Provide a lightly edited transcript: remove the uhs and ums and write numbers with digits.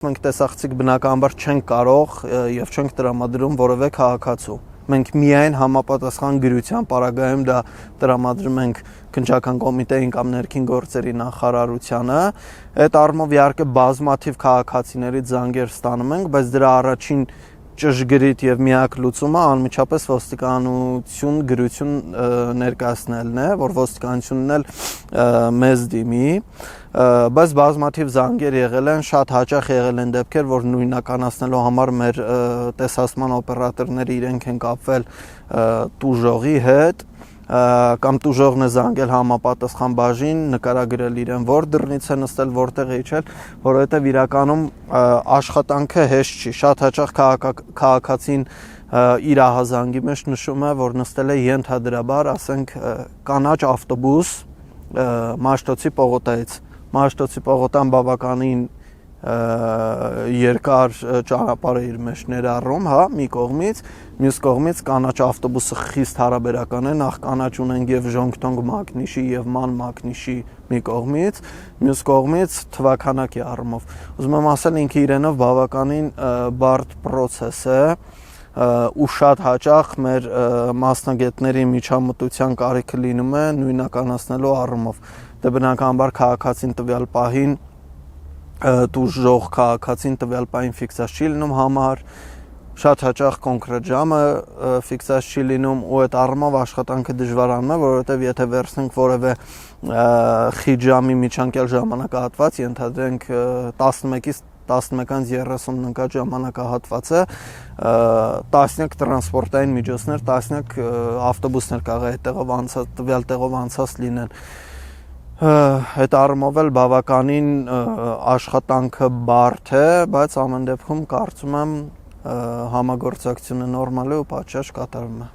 Մենք տեսախցիկ բնականաբար չենք կարող եւ չենք տրամադրում որևէ քաղաքացու։ Մենք միայն համապատասխան գրության պարագայում դա տրամադրում ենք քննչական կոմիտեին կամ ներքին գործերի նախարարությանը։ Այդ առումով իհարկե բազմաթիվ քաղաքացիներից զանգեր ստանում ենք, բայց դրա առաջին ճշգրիտ եւ միակ լուծումը անմիջապես ոստիկանություն գրություն ներկայացնելն է, որ ոստիկանությունն էլ մեզ դիմի, բայց բազմաթիվ զանգեր եղել են, շատ հաճախ եղել են դեպքեր, որ նույնականացնելու համար մեր տեսահասման օպերատորները իրենք են կապվել տուժողի հետ կամ տուժողն է զանգել համապատասխան բաժին, նկարագրել իրեն, որ դռնից է նստել, որտեղ է իջել, որովհետև իրականում աշխատանքը հեշտ չի։ Շատ հաճախ քաղաքացին իր ահազանգի մեջ նշում է, որ նստել է ենթադրաբար, ասենք, կանաչ ավտոբուս Մաշտոցի պողոտայից։ Մաշտոցի պողոտան բավականին երկար ճանապարհ է իր մեջ ներառում, հա, մի կողմից, մյուս կողմից կանաչ ավտոբուսը խիստ հարաբերական է, նախ կանաչ ունենք եւ Ժոնգտոնգ մակնիշի եւ ման մակնիշի մի կողմից, մյուս կողմից թվականակի առումով։ Ուզում եմ ասել, ինքը իրենով բավականին բարդ process է ու շատ հաճախ մեր մասնագետների միջամտության կարիքը լինում է նույնականացնելու առումով։ Դե բնականաբար քաղաքացին տվյալ պահին տուժող քաղաքացին տվյալ պահին ֆիքսած չի լինում համար, շատ հաճախ կոնկրետ ժամը ֆիքսած չի լինում ու այդ առումով աշխատանքը դժվարանում է, որովհետև եթե վերցնենք որևէ խիտ ժամի միջանկյալ ժամանակահատված, ենթադրենք 11-ից 11:30 ընկած ժամանակահատվածը, տասնյակ տրանսպորտային միջոցներ, տասնյակ ավտոբուսներ կարող է այդտեղով անցած, տվյալ տեղով անցած լինեն։ Այդ առումով էլ բավականին աշխատանքը բարդ է, բայց ամեն դեպքում կարծում եմ համագործակցությունը նորմալ է ու պատշաճ կատարվում է։